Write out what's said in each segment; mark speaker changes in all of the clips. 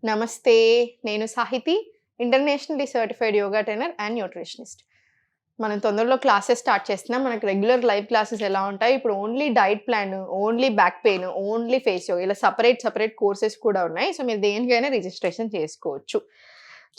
Speaker 1: నమస్తే. నేను Sahithi, internationally certified yoga trainer and nutritionist. మనం తొందరలో క్లాసెస్ స్టార్ట్ చేస్తున్నాం. మనకు రెగ్యులర్ లైవ్ క్లాసెస్ ఎలా ఉంటాయి, ఇప్పుడు only diet plan, only back pain, only face yoga ఇలా సెపరేట్ కోర్సెస్ కూడా ఉన్నాయి. సో, మీరు దేనికైనా రిజిస్ట్రేషన్ చేసుకోవచ్చు.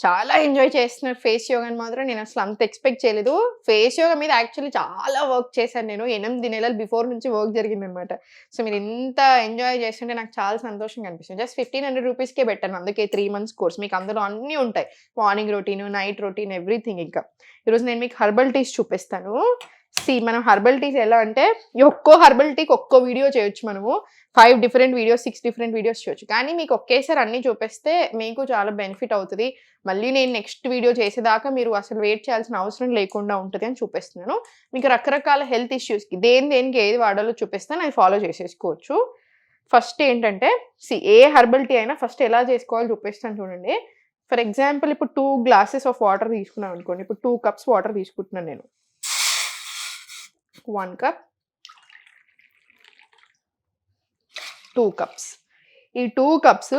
Speaker 1: చాలా ఎంజాయ్ చేస్తున్నారు ఫేస్ యోగాని మాత్రం. నేను అసలు అంత ఎక్స్‌పెక్ట్ చేయలేదు. ఫేస్ యోగా మీద యాక్చువల్లీ చాలా వర్క్ చేశాను నేను. 8 నెలలు బిఫోర్ నుంచి వర్క్ జరిగిందనమాట. సో, మీరు ఇంత ఎంజాయ్ చేస్తుంటే నాకు చాలా సంతోషంగా అనిపిస్తుంది. జస్ట్ 1500 రూపీస్‌కే పెట్టాను. అందుకే 3 మంత్స్ కోర్స్. మీకు అందులో అన్నీ ఉంటాయి. Morning routine, night routine, everything ఇంకా. ఈరోజు నేను మీకు హెర్బల్ టీస్ చూపిస్తాను. మనం హెర్బల్ టీస్ ఎలా అంటే ఒక్కో హెర్బల్ టీకి ఒక్కో వీడియో చేయొచ్చు మనము. 5 డిఫరెంట్ వీడియోస్, 6 డిఫరెంట్ వీడియోస్ చేయొచ్చు. కానీ మీకు ఒకేసారి అన్నీ చూపిస్తే మీకు చాలా బెనిఫిట్ అవుతది. మళ్ళీ నేను నెక్స్ట్ వీడియో చేసేదాకా మీరు అసలు వెయిట్ చేయాల్సిన అవసరం లేకుండా ఉంటది అని చూపిస్తున్నాను. మీకు రకరకాల హెల్త్ ఇష్యూస్‌కి దేనికి ఏది వాడాలో చూపిస్తాను. అది ఫాలో చేసేసుకోవచ్చు. ఫస్ట్ ఏంటంటే ఏ హెర్బల్ టీ అయినా ఫస్ట్ ఎలా చేసుకోవాలో చూపిస్తాను చూడండి. ఫర్ ఎగ్జాంపుల్ ఇప్పుడు 2 గ్లాసెస్ ఆఫ్ వాటర్ తీసుకున్నాం అనుకోండి. ఇప్పుడు 2 కప్స్ వాటర్ తీసుకుంటున్నాను నేను. 1 కప్, 2 కప్స్. ఈ 2 కప్స్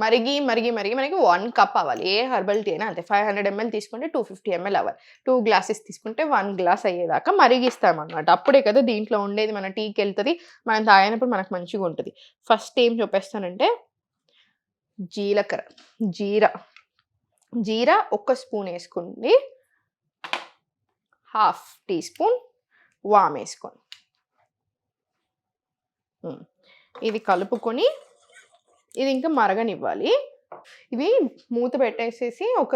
Speaker 1: మరిగి మనకి 1 కప్ అవ్వాలి. ఏ హెర్బల్ టీ అయినా అంతే. 500 ml తీసుకుంటే 250 ml అవ్వాలి. 2 గ్లాసెస్ తీసుకుంటే 1 గ్లాస్ అయ్యేదాకా మరిగిస్తామన్నమాట. అప్పుడే కదా దీంట్లో ఉండేది మన టీకెళ్తది. మనం తాగినప్పుడు మనకు మంచిగా ఉంటది. ఫస్ట్ ఏం చూపిస్తానంటే జీరా 1 స్పూన్ వేసుకోండి. హాఫ్ టీ స్పూన్ వామ్ వేసుకోండి. ఇది కలుపుకొని ఇది ఇంకా మరగనివ్వాలి. ఇవి మూత పెట్టేసేసి ఒక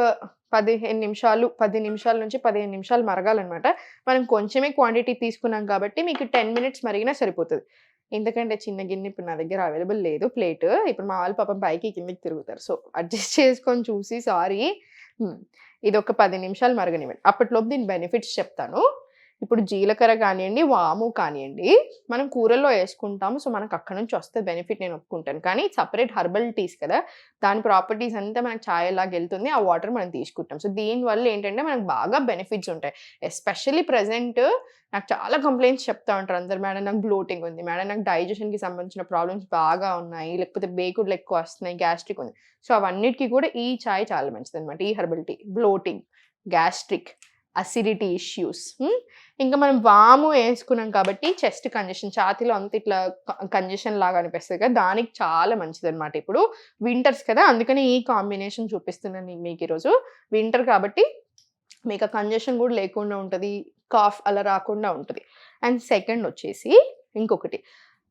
Speaker 1: 10 నిమిషాల నుంచి 15 నిమిషాలు మరగాలన్నమాట. మనం కొంచెమే క్వాంటిటీ తీసుకున్నాం కాబట్టి మీకు 10 మినిట్స్ మరిగినా సరిపోతది. ఎందుకంటే చిన్న గిన్నె ఇప్పుడు నా దగ్గర అవైలబుల్ లేదు ప్లేట్. ఇప్పుడు మా వాళ్ళు పాపం పైకి కిందకి తిరుగుతారు. సో, అడ్జస్ట్ చేసుకొని చూసి సారీ. ఇది ఒక 10 నిమిషాలు మరగనివ్వండి. అప్పటిలోపు దీని బెనిఫిట్స్ చెప్తాను. ఇప్పుడు జీలకర్ర కానియండి, వాము కానియండి మనం కూరల్లో వేసుకుంటాము. సో, మనకు అక్కడ నుంచి వస్తే బెనిఫిట్ నేను ఒప్పుకుంటాను. కానీ సెపరేట్ హెర్బల్ టీస్ కదా, దాని ప్రాపర్టీస్ అంతా మనకు ఛాయ్ లాగా వెళ్తుంది. ఆ వాటర్ మనం తీసుకుంటాం. సో, దీనివల్ల ఏంటంటే మనకు బాగా బెనిఫిట్స్ ఉంటాయి. ఎస్పెషల్లీ ప్రెజెంట్ నాకు చాలా కంప్లైంట్స్ చెప్తా ఉంటారు అందరు. మేడం నాకు బ్లోటింగ్ ఉంది, మేడం నాకు డైజెషన్కి సంబంధించిన ప్రాబ్లమ్స్ బాగా ఉన్నాయి, లేకపోతే బేకుడ్లు ఎక్కువ వస్తున్నాయి, గ్యాస్ట్రిక్ ఉంది. సో, అవన్నిటికీ కూడా ఈ ఛాయ్ చాలా మంచిది అనమాట. ఈ herbal tea bloating, gastric, acidity issues. ఇంకా మనం వాము వేసుకున్నాం కాబట్టి చెస్ట్ కంజెషన్, ఛాతీలో అంత ఇట్లా కంజెషన్ లాగా అనిపిస్తుంది కదా, దానికి చాలా మంచిది అనమాట. ఇప్పుడు వింటర్స్ కదా, అందుకని ఈ కాంబినేషన్ చూపిస్తున్నాను మీకు ఈరోజు. వింటర్ కాబట్టి మీకు ఆ కంజెషన్ కూడా లేకుండా ఉంటుంది, కాఫ్ అలా రాకుండా ఉంటుంది. అండ్ సెకండ్ వచ్చేసి ఇంకొకటి,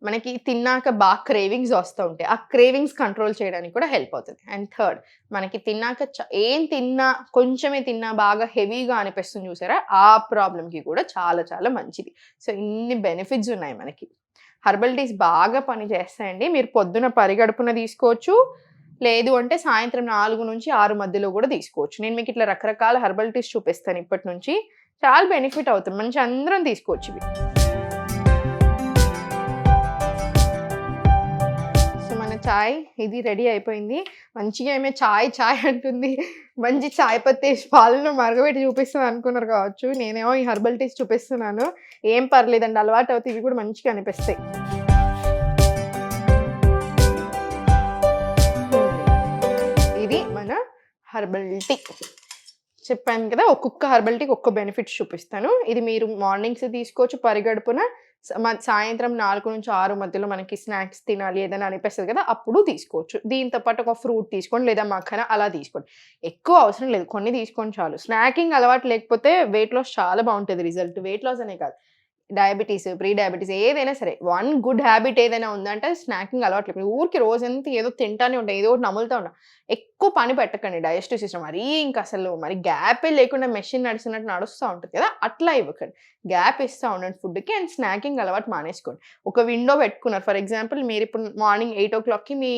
Speaker 1: మనకి తిన్నాక బాగా క్రేవింగ్స్ వస్తూ ఉంటాయి. ఆ క్రేవింగ్స్ కంట్రోల్ చేయడానికి కూడా హెల్ప్ అవుతుంది. అండ్ థర్డ్, మనకి తిన్నాక ఏం తిన్నా, కొంచెమే తిన్నా బాగా హెవీగా అనిపిస్తుంది చూసారా, ఆ ప్రాబ్లంకి కూడా చాలా చాలా మంచిది. సో, ఇన్ని బెనిఫిట్స్ ఉన్నాయి మనకి. హెర్బల్ టీస్ బాగా పని చేస్తాయండి. మీరు పొద్దున పరిగడుపున తీసుకోవచ్చు, లేదు అంటే సాయంత్రం 4 నుంచి 6 మధ్యలో కూడా తీసుకోవచ్చు. నేను మీకు ఇట్లా రకరకాల హెర్బల్ టీస్ చూపిస్తాను ఇప్పటి నుంచి. చాలా బెనిఫిట్ అవుతుంది. మంచి అందరం తీసుకోవచ్చు ఇవి. చాయ్ ఇది రెడీ అయిపోయింది. మంచిగా ఏమే చాయ్ అంటుంది. మంచి చాయ్ పత్తి పాలను మరగబెట్టి చూపిస్తాను అనుకున్నారు కావచ్చు. నేనేమో ఈ హెర్బల్ టీస్ చూపిస్తున్నాను. ఏం పర్లేదండి, అలవాటు అవుతాయి. ఇవి కూడా మంచిగా అనిపిస్తాయి. ఇది మన హెర్బల్ టీ. చెప్పాను కదా, ఒక్కొక్క హెర్బల్ టీకి ఒక్క బెనిఫిట్స్ చూపిస్తాను. ఇది మీరు మార్నింగ్స్ తీసుకోవచ్చు పరిగడుపున. సాయంత్రం 4 నుంచి 6 మధ్యలో మనకి స్నాక్స్ తినాలి ఏదైనా అనిపిస్తుంది కదా, అప్పుడు తీసుకోవచ్చు. దీంతో పాటు ఒక ఫ్రూట్ తీసుకోండి, లేదా మఖానా అలా తీసుకోండి. ఎక్కువ అవసరం లేదు, కొన్ని తీసుకోండి చాలు. స్నాకింగ్ అలవాటు లేకపోతే వెయిట్ లాస్ చాలా బాగుంటుంది రిజల్ట్. వెయిట్ లాస్ అనే కాదు, డయాబెటీస్, ప్రీ డయాబెటీస్ ఏదైనా సరే, వన్ గుడ్ హ్యాబిట్ ఏదైనా ఉందంటే స్నాకింగ్ అలవాటు లేదు. ఊరికి రోజంతా ఏదో తింటానే ఉంటాయి, ఏదో ఒకటి నములుతూ ఉంటాం. ఎక్కువ పని పెట్టకండి డైజెస్టివ్ సిస్టమ్. మరీ ఇంకా అసలు గ్యాపే లేకుండా మెషిన్ నడిచినట్టు నడుస్తూ ఉంటుంది కదా, అట్లా ఇవ్వకండి. గ్యాప్ ఇస్తూ ఉండండి ఫుడ్కి. అండ్ స్నాకింగ్ అలవాటు మానేసుకోండి. ఒక విండో పెట్టుకున్నారు, ఫర్ ఎగ్జాంపుల్ మీరు ఇప్పుడు మార్నింగ్ 8 o'clockకి మీ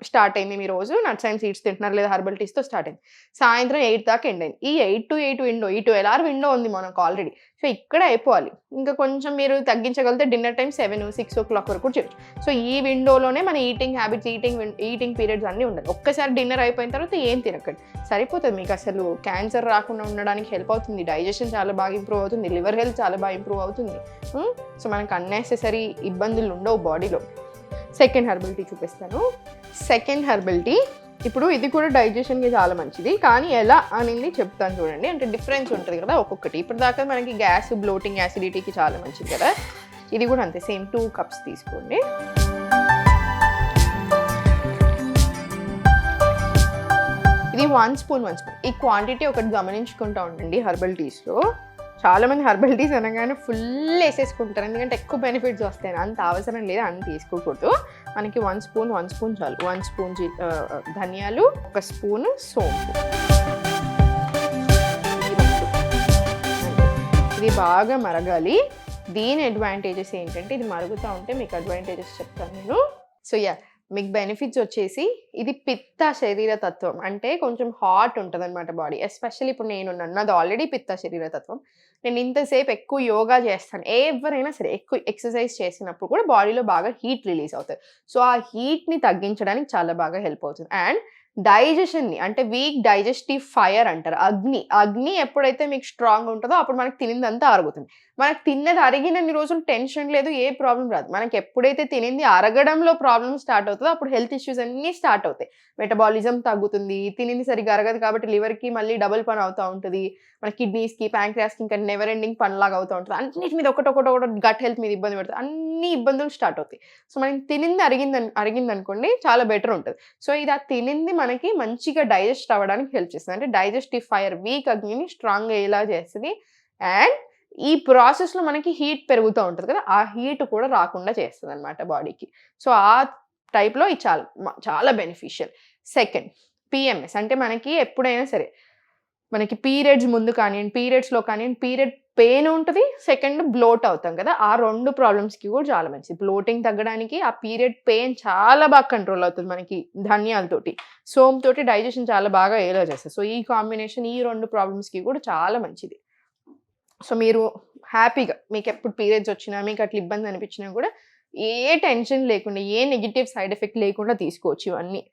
Speaker 1: స్టార్ట్ అయింది మీ రోజు, నట్స్ అండ్ సీడ్స్ తింటున్నారు లేదా హెర్బల్ టీస్తో స్టార్ట్ అయింది, సాయంత్రం 8 దాకా ఎండ్ అయింది. ఈ 8 to 8 విండో, ఈ 12 hour విండో ఉంది మనకు ఆల్రెడీ. సో, ఇక్కడ అయిపోవాలి. ఇంకా కొంచెం మీరు తగ్గించగలిగితే డిన్నర్ టైం 7, 6 o'clock వరకు చేయొచ్చు. సో, ఈ విండోలోనే మన ఈటింగ్ హ్యాబిట్స్, ఈటింగ్ పీరియడ్స్ అన్నీ ఉండాలి. ఒక్కసారి డిన్నర్ అయిపోయిన తర్వాత ఏం తినకండి, సరిపోతుంది. మీకు అసలు క్యాన్సర్ రాకుండా ఉండడానికి హెల్ప్ అవుతుంది. డైజెషన్ చాలా బాగా ఇంప్రూవ్ అవుతుంది. లివర్ హెల్త్ చాలా బాగా ఇంప్రూవ్ అవుతుంది. సో, మనకు అన్నెసెసరీ ఇబ్బందులు ఉండవు బాడీలో. సెకండ్ హెర్బల్ టీ చూపిస్తాను. సెకండ్ హెర్బల్ టీ ఇప్పుడు ఇది కూడా డైజెషన్కి చాలా మంచిది, కానీ ఎలా అనేది చెప్తాను చూడండి. అంటే డిఫరెన్స్ ఉంటుంది కదా ఒక్కొక్కటి. ఇప్పుడు దాకా మనకి గ్యాస్, బ్లోటింగ్, యాసిడిటీకి చాలా మంచిది కదా. ఇది కూడా అంతే, సేమ్ 2 కప్స్ తీసుకోండి. ఇది 1 స్పూన్. ఈ క్వాంటిటీ ఒకటి గమనించుకుంటూ ఉండండి. హెర్బల్ టీస్లో చాలామంది హెర్బల్ టీస్ అనగానే ఫుల్ వేసేసుకుంటారు, ఎందుకంటే ఎక్కువ బెనిఫిట్స్ వస్తాయి. అంత అవసరం లేదు, అన్ని తీసుకోకూడదు. మనకి 1 స్పూన్ చాలు. 1 స్పూన్ ధనియాలు, 1 స్పూన్ సోంపు. ఇది బాగా మరగాలి. దీని అడ్వాంటేజెస్ ఏంటంటే, ఇది మరుగుతూ ఉంటే మీకు అడ్వాంటేజెస్ చెప్తాను నేను. సో మీకు బెనిఫిట్స్ వచ్చేసి, ఇది పిత్త శరీర తత్వం, అంటే కొంచెం హాట్ ఉంటుంది అనమాట బాడీ. ఎస్పెషల్లీ ఇప్పుడు నాది ఆల్రెడీ పిత్త శరీర తత్వం. నేను ఇంతసేపు ఎక్కువ యోగా చేస్తాను, ఎవరైనా సరే ఎక్కువ ఎక్సర్సైజ్ చేసినప్పుడు కూడా బాడీలో బాగా హీట్ రిలీజ్ అవుతుంది. సో ఆ హీట్ని తగ్గించడానికి చాలా బాగా హెల్ప్ అవుతుంది. అండ్ డైజెషన్ని, అంటే వీక్ డైజెస్టివ్ ఫైర్ అంటారు, అగ్ని ఎప్పుడైతే మీకు స్ట్రాంగ్ ఉంటుందో అప్పుడు మనకు తినిందంతా అరుగుతుంది. మనకు తిన్నది అరిగినన్ని రోజులు టెన్షన్ లేదు, ఏ ప్రాబ్లం రాదు. మనకి ఎప్పుడైతే తినింది అరగడంలో ప్రాబ్లం స్టార్ట్ అవుతుందో అప్పుడు హెల్త్ ఇష్యూస్ అన్నీ స్టార్ట్ అవుతాయి. మెటబాలిజం తగ్గుతుంది, తినింది సరిగ్గా అరగదు కాబట్టి లివర్కి మళ్ళీ డబుల్ పని అవుతూ ఉంటుంది. మన కిడ్నీస్కి, ప్యాంక్రియాస్కి ఇంకా నెవర్ ఎండింగ్ పనిలాగా అవుతూ ఉంటుంది. అన్నిటి మీద ఒకటి గట్ హెల్త్ మీద ఇబ్బంది పడుతుంది, అన్ని ఇబ్బందులు స్టార్ట్ అవుతాయి. సో మనం తినింది అరిగిందనుకోండి చాలా బెటర్ ఉంటుంది. సో ఇది ఆ తినింది మనకి మంచిగా డైజెస్ట్ అవ్వడానికి హెల్ప్ చేస్తుంది. అంటే డైజెస్టివ్ ఫైర్, వీక్ అగ్నిని స్ట్రాంగ్ అయ్యేలా చేస్తుంది. అండ్ ఈ ప్రాసెస్లో మనకి హీట్ పెరుగుతూ ఉంటుంది కదా, ఆ హీట్ కూడా రాకుండా చేస్తుంది అనమాట బాడీకి. సో ఆ టైప్లో ఇది చాలా బెనిఫిషియల్. Second, PMS. అంటే మనకి ఎప్పుడైనా సరే మనకి పీరియడ్స్ ముందు కానివ్వండి, పీరియడ్స్లో కానివ్వండి, పీరియడ్ పెయిన్ ఉంటుంది, సెకండ్ బ్లోట్ అవుతాం కదా, ఆ 2 ప్రాబ్లమ్స్కి కూడా చాలా మంచిది. బ్లోటింగ్ తగ్గడానికి, ఆ పీరియడ్ పెయిన్ చాలా బాగా కంట్రోల్ అవుతుంది మనకి ధనియాలతోటి. సోంతోటి డైజెషన్ చాలా బాగా ఏలా చేస్తుంది. సో ఈ కాంబినేషన్ ఈ 2 ప్రాబ్లమ్స్కి కూడా చాలా మంచిది. సో మీరు హ్యాపీగా, మీకు ఎప్పుడు పీరియడ్స్ వచ్చినా, మీకు అట్లా ఇబ్బంది అనిపించినా కూడా ఏ టెన్షన్ లేకుండా, ఏ నెగిటివ్ సైడ్ ఎఫెక్ట్ లేకుండా తీసుకోవచ్చు ఇవన్నీ.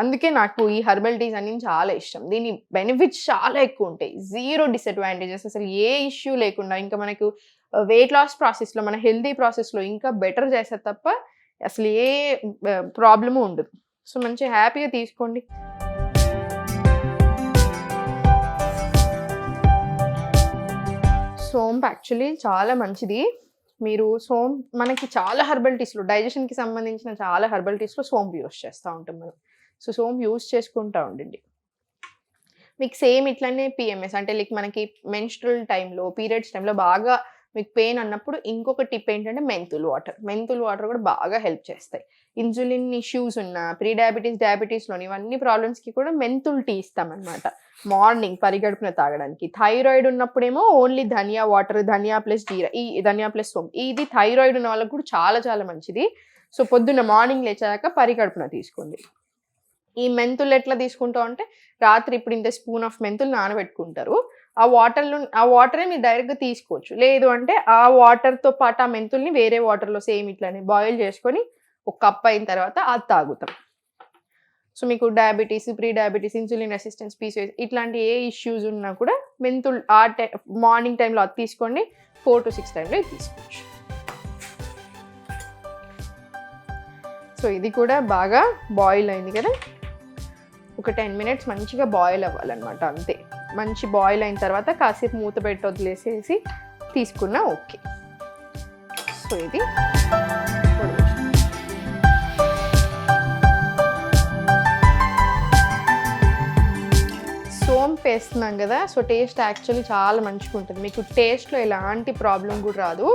Speaker 1: అందుకే నాకు ఈ హెర్బల్ టీస్ అన్ని చాలా ఇష్టం. దీని బెనిఫిట్స్ చాలా ఎక్కువ ఉంటాయి, 0 డిసడ్వాంటేజెస్, అసలు ఏ ఇష్యూ లేకుండా. ఇంకా మనకు వెయిట్ లాస్ ప్రాసెస్లో, మన హెల్దీ ప్రాసెస్లో ఇంకా బెటర్ చేస్తారు తప్ప అసలు ఏ ప్రాబ్లము ఉండదు. సో మంచిగా హ్యాపీగా తీసుకోండి. సోంపు యాక్చువల్లీ చాలా మంచిది. మీరు మనకి చాలా హెర్బల్ టీస్లో, డైజెషన్కి సంబంధించిన చాలా హెర్బల్ టీస్లో సోంపు యూస్ చేస్తూ ఉంటాం మనం. సో సోంపు యూస్ చేసుకుంటూ ఉండండి. మీకు సేమ్ ఇట్లనే పిఎంఎస్, అంటే లైక్ మనకి మెన్స్ట్రల్ టైంలో, పీరియడ్స్ టైంలో బాగా మీకు పెయిన్ అన్నప్పుడు ఇంకొక టిప్ ఏంటంటే మెంతులు వాటర్ కూడా బాగా హెల్ప్ చేస్తాయి. ఇన్సులిన్ ఇష్యూస్ ఉన్న, ప్రీ డయాబెటీస్, డయాబెటీస్లోని ఇవన్నీ ప్రాబ్లమ్స్కి కూడా మెంతులు టీ ఇస్తామన్నమాట మార్నింగ్ పరిగడుపున తాగడానికి. థైరాయిడ్ ఉన్నప్పుడేమో ఓన్లీ ధనియా వాటర్, ధనియా ప్లస్ జీరా, ఈ ధనియా ప్లస్ సోంపు, ఇది థైరాయిడ్ ఉన్న వాళ్ళకి కూడా చాలా చాలా మంచిది. సో పొద్దున్న మార్నింగ్ లేచాక పరిగడుపున తీసుకోండి. ఈ మెంతులు ఎట్లా తీసుకుంటాం అంటే, రాత్రి ఇప్పుడు ఇంత స్పూన్ ఆఫ్ మెంతులు నానబెట్టుకుంటారు, ఆ వాటరే మీరు డైరెక్ట్గా తీసుకోవచ్చు. లేదు అంటే ఆ వాటర్తో పాటు ఆ మెంతుల్ని వేరే వాటర్లో సేమ్ ఇట్లానే బాయిల్ చేసుకొని 1 కప్ అయిన తర్వాత అది తాగుతాం. సో మీకు diabetes, pre diabetes, insulin resistance, PCOS ఇట్లాంటి ఏ ఇష్యూస్ ఉన్నా కూడా మెంతులు మార్నింగ్ టైంలో అది తీసుకోండి, 4 to 6 టైంలో ఇది తీసుకోవచ్చు. సో ఇది కూడా బాగా బాయిల్ అయింది కదా, ఒక 10 minutes మంచిగా బాయిల్ అవ్వాలన్నమాట, అంతే. మంచి బాయిల్ అయిన తర్వాత కాసేపు మూత పెట్టి వదిలేసేసి తీసుకున్నా ఓకే. సో ఇది సోంపు వేస్తున్నాం కదా, సో టేస్ట్ యాక్చువల్లీ చాలా మంచిగా ఉంటుంది. మీకు టేస్ట్లో ఎలాంటి ప్రాబ్లం కూడా రాదు.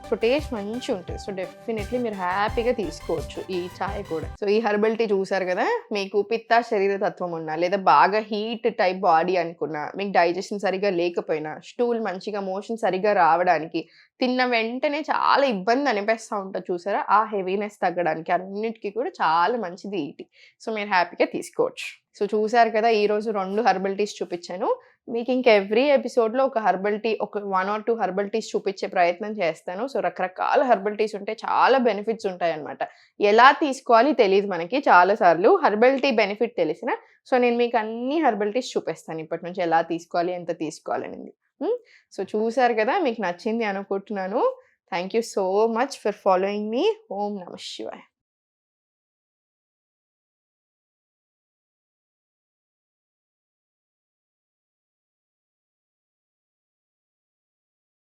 Speaker 1: సో టేస్ట్ మంచిగా ఉంటుంది. సో డెఫినెట్లీ మీరు హ్యాపీగా తీసుకోవచ్చు ఈ చాయ్ కూడా. సో ఈ హెర్బల్ టీ చూసారు కదా, మీకు పిత్త శరీర తత్వం ఉన్నా, లేదా బాగా హీట్ టైప్ బాడీ అనుకున్నా, మీకు డైజెషన్ సరిగా లేకపోయినా, స్టూల్ మంచిగా మోషన్ సరిగా రావడానికి, తిన్న వెంటనే చాలా ఇబ్బంది అనిపిస్తూ ఉంటుంది చూసారా, ఆ హెవీనెస్ తగ్గడానికి, అన్నిటికీ కూడా చాలా మంచిది ఈ టీ. సో మీరు హ్యాపీగా తీసుకోవచ్చు. సో చూసారు కదా, ఈరోజు 2 హెర్బల్ టీస్ చూపించాను. మీకు ఇంకా ఎవ్రీ ఎపిసోడ్లో ఒక హెర్బల్ టీ, ఒక 1 or 2 హెర్బల్ టీస్ చూపించే ప్రయత్నం చేస్తాను. సో రకరకాల హెర్బల్ టీస్ ఉంటాయి, చాలా బెనిఫిట్స్ ఉంటాయి అన్నమాట. ఎలా తీసుకోవాలి తెలియదు మనకి చాలాసార్లు, హెర్బల్ టీ బెనిఫిట్ తెలిసిన. సో నేను మీకు అన్ని హెర్బల్ టీస్ చూపిస్తాను ఇప్పటి నుంచి, ఎలా తీసుకోవాలి, ఎంత తీసుకోవాలనేది. సో చూసారు కదా, మీకు నచ్చింది అనుకుంటున్నాను. Thank you so much for following me. ఓం నమః శివాయ.